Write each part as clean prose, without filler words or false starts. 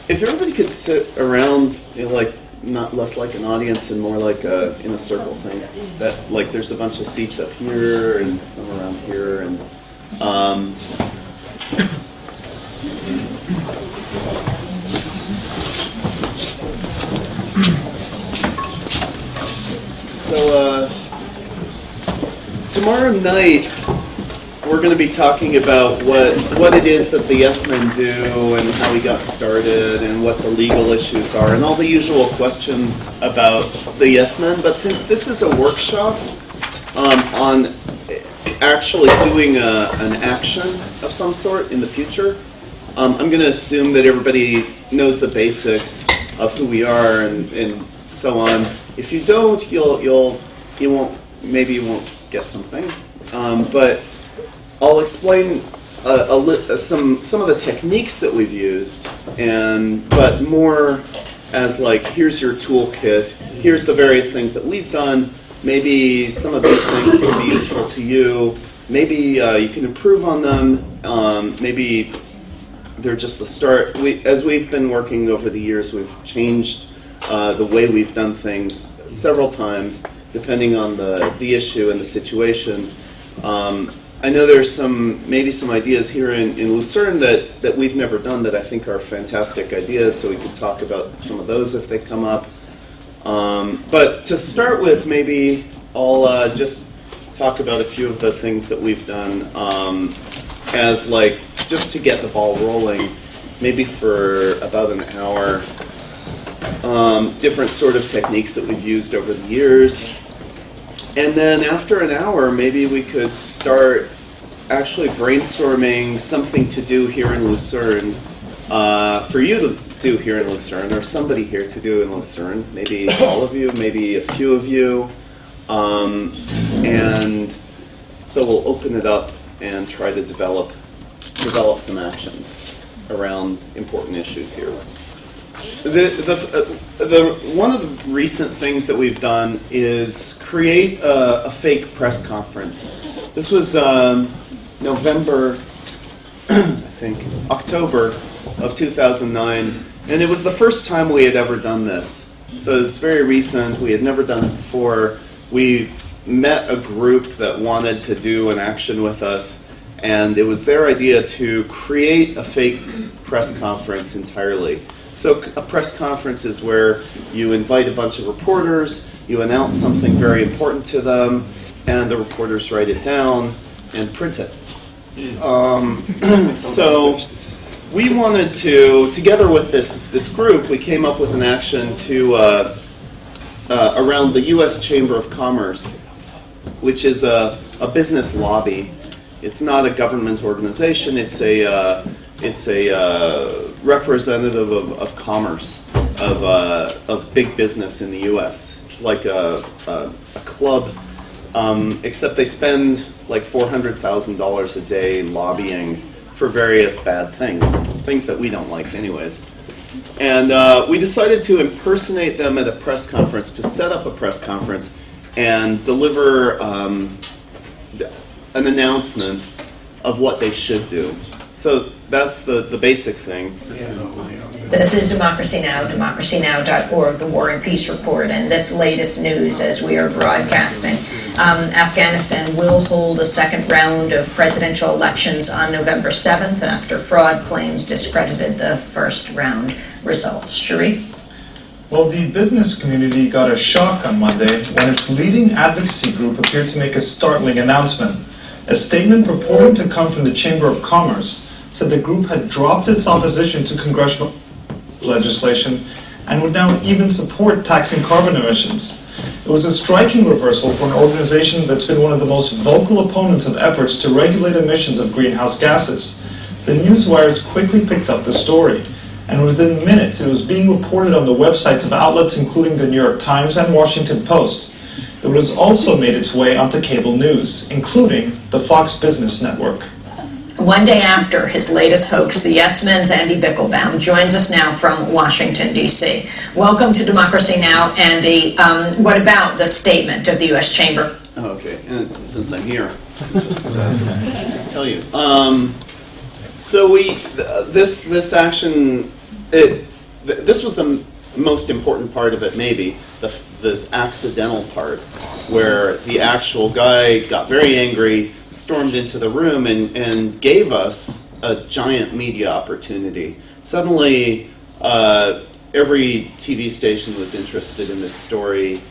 If everybody could sit around, like not less like an audience and more like in a circle thing. That like there's a bunch of seats up here and some around here and. So tomorrow night we're going to be talking about what it is that the Yes Men do and how we got started and what the legal issues are and all the usual questions about the Yes Men. But since this is a workshop on actually doing an action of some sort in the future, I'm going to assume that everybody knows the basics of who we are and so on. If you don't, you won't get some things. But I'll explain some of the techniques that we've used, but more as like, here's your toolkit, here's the various things that we've done. Maybe some of these things can be useful to you. Maybe you can improve on them. Maybe they're just the start. As we've been working over the years, we've changed the way we've done things several times, depending on the issue and the situation. I know there's maybe some ideas here in Luzern that we've never done that I think are fantastic ideas, so we could talk about some of those if they come up. But to start with, maybe I'll just talk about a few of the things that we've done as like, just to get the ball rolling, maybe for about an hour. Different sort of techniques that we've used over the years. And then after an hour, maybe we could start actually brainstorming something to do here in Lucerne, for you to do here in Lucerne, or somebody here to do in Lucerne, maybe all of you, maybe a few of you. And so we'll open it up and try to develop some actions around important issues here. One of the recent things that we've done is create a fake press conference. This was November, I think, October of 2009, and it was the first time we had ever done this. So it's very recent. We had never done it before. We met a group that wanted to do an action with us, and it was their idea to create a fake press conference entirely. So a press conference is where you invite a bunch of reporters, you announce something very important to them, and the reporters write it down and print it. So we wanted to, together with this group, we came up with an action to around the U.S. Chamber of Commerce, which is a business lobby. It's not a government organization. It's a representative of commerce, of big business in the U.S. It's like a club, except they spend like $400,000 a day lobbying for various bad things that we don't like anyways. And we decided to impersonate them at a press conference, to set up a press conference and deliver an announcement of what they should do. So that's the basic thing. This is Democracy Now!, democracynow.org, the War and Peace Report, and this latest news as we are broadcasting. Afghanistan will hold a second round of presidential elections on November 7th after fraud claims discredited the first round results. Sharif? Well, the business community got a shock on Monday when its leading advocacy group appeared to make a startling announcement. A statement purporting to come from the Chamber of Commerce said the group had dropped its opposition to congressional legislation and would now even support taxing carbon emissions. It was a striking reversal for an organization that's been one of the most vocal opponents of efforts to regulate emissions of greenhouse gases. The newswires quickly picked up the story, and within minutes it was being reported on the websites of outlets including the New York Times and Washington Post. It has also made its way onto cable news, including the Fox Business Network. One day after his latest hoax, the Yes Men's Andy Bickelbaum joins us now from Washington, D.C. Welcome to Democracy Now!, Andy. What about the statement of the U.S. Chamber? Oh, okay, and since I'm here, I'll just tell you. So this action, this was the most important part of it, maybe, this accidental part, where the actual guy got very angry, stormed into the room, and gave us a giant media opportunity. Suddenly, every TV station was interested in this story.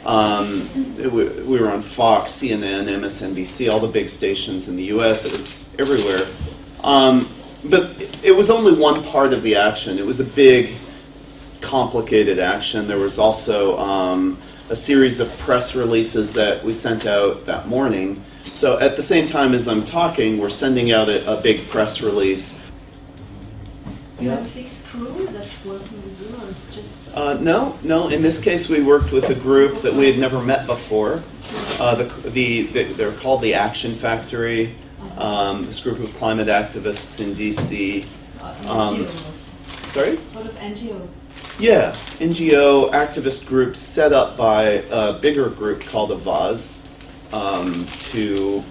We were on Fox, CNN, MSNBC, all the big stations in the U.S. It was everywhere. But it was only one part of the action. It was a big, complicated action. There was also a series of press releases that we sent out that morning. So at the same time as I'm talking, we're sending out a big press release. You have a fixed crew that's working with you, or it's just... No. In this case, we worked with a group that we had never met before. They're called the Action Factory. This group of climate activists in D.C. NGO. Sorry? Sort of NGO. Yeah, NGO activist group set up by a bigger group called etwas to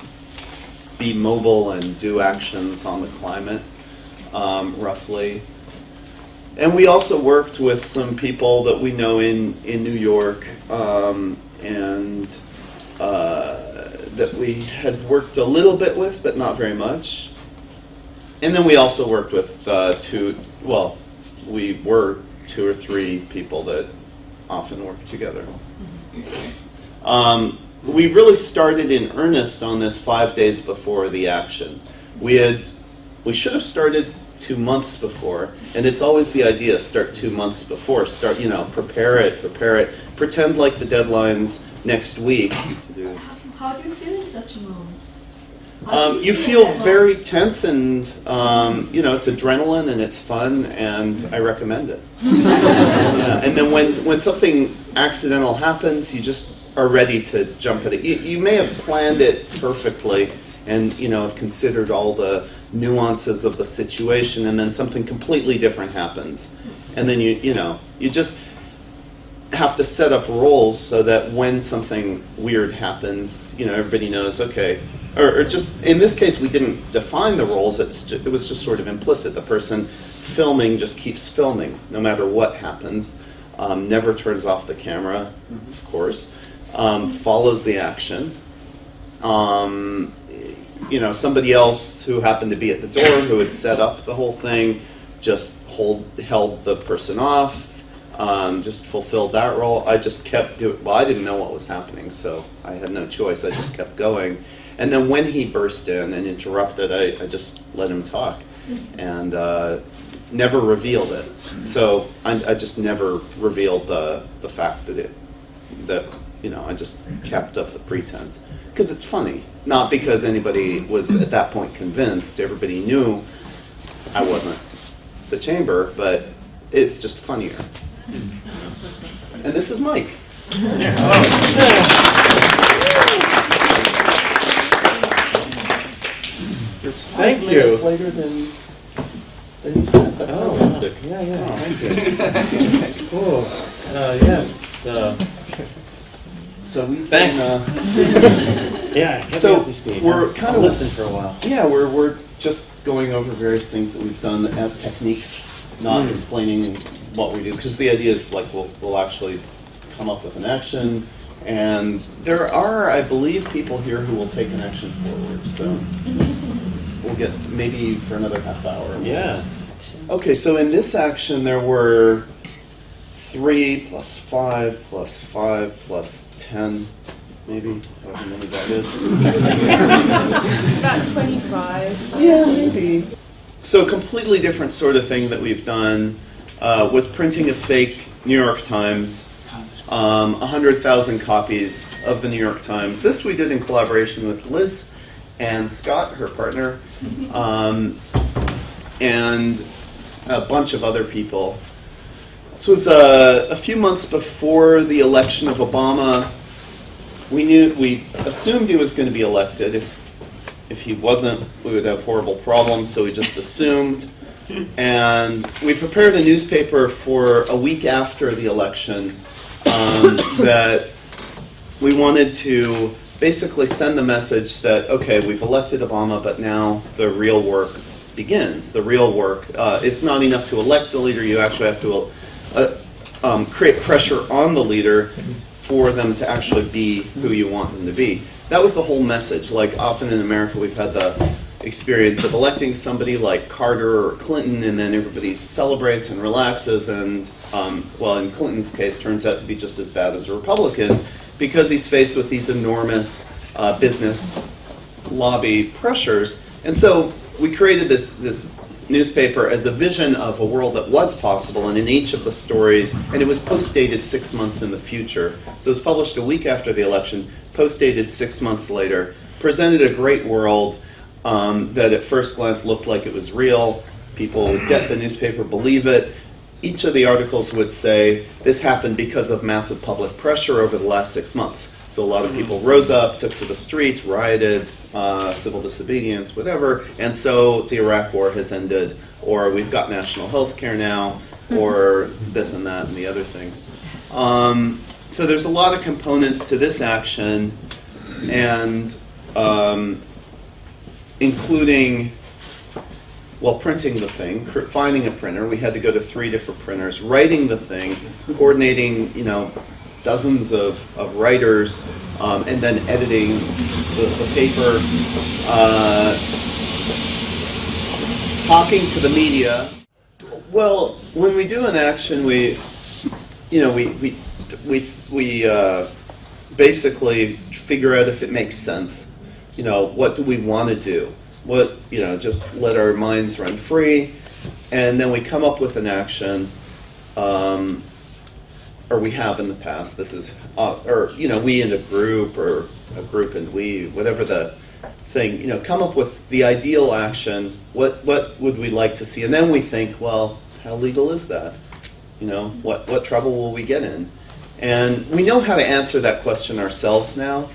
be mobile and do actions on the climate, roughly. And we also worked with some people that we know in New York and that we had worked a little bit with, but not very much. And then we also worked with we were 2 or 3 people that often work together. We really started in earnest on this 5 days before the action. We should have started 2 months before, and it's always the idea, start 2 months before, prepare it, pretend like the deadline's next week to do. How do you feel in such a moment? You feel very tense, and it's adrenaline and it's fun, and I recommend it. Yeah. And then when something accidental happens, you just are ready to jump at it. You may have planned it perfectly, and have considered all the nuances of the situation, and then something completely different happens, and then you just have to set up roles so that when something weird happens, everybody knows, okay. Or just, in this case, we didn't define the roles, it was just sort of implicit. The person filming just keeps filming, no matter what happens, never turns off the camera, of course, follows the action. Somebody else who happened to be at the door, who had set up the whole thing, just held the person off, just fulfilled that role. I just kept doing, I didn't know what was happening, so I had no choice. I just kept going. And then when he burst in and interrupted, I just let him talk, and never revealed it. So I just never revealed the fact that I just kept up the pretense. Because it's funny. Not because anybody was at that point convinced. Everybody knew I wasn't the chamber, but it's just funnier. And this is Mike. You're 5 minutes later than you said. That's fantastic. Yeah, thank you. Cool. Yes. So we've Thanks. Been, so we're kind of listen for a while. Yeah, we're just going over various things that we've done as techniques, not explaining what we do, because the idea is we'll actually come up with an action, and there are, I believe, people here who will take an action forward. So we'll get maybe for another half hour. Yeah. Okay, so in this action there were 3 plus 5 plus 5 plus 10, maybe, however many that is. About 25. Yeah, maybe. So a completely different sort of thing that we've done was printing a fake New York Times, 100,000 copies of the New York Times. This we did in collaboration with Liz and Scott, her partner, and a bunch of other people. This was a few months before the election of Obama. We assumed he was going to be elected. If he wasn't, we would have horrible problems, so we just assumed. And we prepared a newspaper for a week after the election that we wanted to basically send the message that, okay, we've elected Obama, but now the real work begins, the real work. It's not enough to elect a leader, you actually have to create pressure on the leader for them to actually be who you want them to be. That was the whole message. Like, often in America we've had the experience of electing somebody like Carter or Clinton, and then everybody celebrates and relaxes, and well, in Clinton's case, turns out to be just as bad as a Republican, because he's faced with these enormous business lobby pressures. And so we created this newspaper as a vision of a world that was possible, and in each of the stories, and it was post-dated 6 months in the future. So it was published a week after the election, post-dated 6 months later, presented a great world that at first glance looked like it was real. People would get the newspaper, believe it. Each of the articles would say, this happened because of massive public pressure over the last 6 months. So a lot of people rose up, took to the streets, rioted, civil disobedience, whatever, and so the Iraq War has ended, or we've got national health care now, or this and that and the other thing. So there's a lot of components to this action, and including, well, printing the thing, finding a printer. We had to go to 3 different printers, writing the thing, coordinating, dozens of writers, and then editing the paper, talking to the media. Well, when we do an action, we basically figure out if it makes sense. What do we want to do? Just let our minds run free, and then we come up with an action, or we have in the past. This is, we in a group, or a group and we, whatever the thing, come up with the ideal action. What would we like to see? And then we think, well, how legal is that? What trouble will we get in? And we know how to answer that question ourselves now.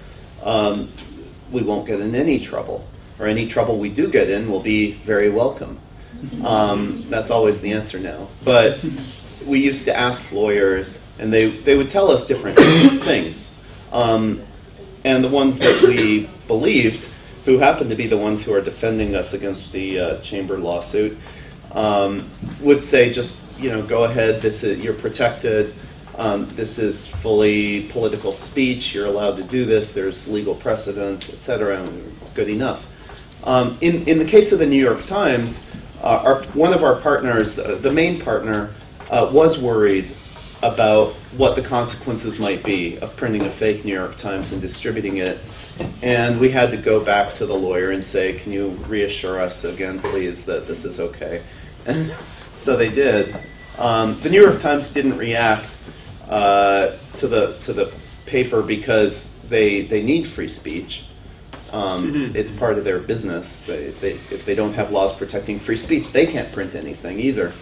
We won't get in any trouble, or any trouble we do get in will be very welcome. That's always the answer now. But we used to ask lawyers, and they would tell us different things. And the ones that we believed, who happened to be the ones who are defending us against the chamber lawsuit, would say, just go ahead. You're protected. This is fully political speech. You're allowed to do this. There's legal precedent, etc. Good enough. In the case of the New York Times, one of our partners, the main partner, was worried about what the consequences might be of printing a fake New York Times and distributing it. And we had to go back to the lawyer and say, can you reassure us again, please, that this is okay? And so they did. The New York Times didn't react to the paper because they need free speech. It's part of their business. If they don't have laws protecting free speech, they can't print anything either.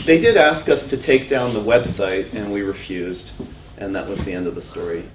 They did ask us to take down the website, and we refused, and that was the end of the story.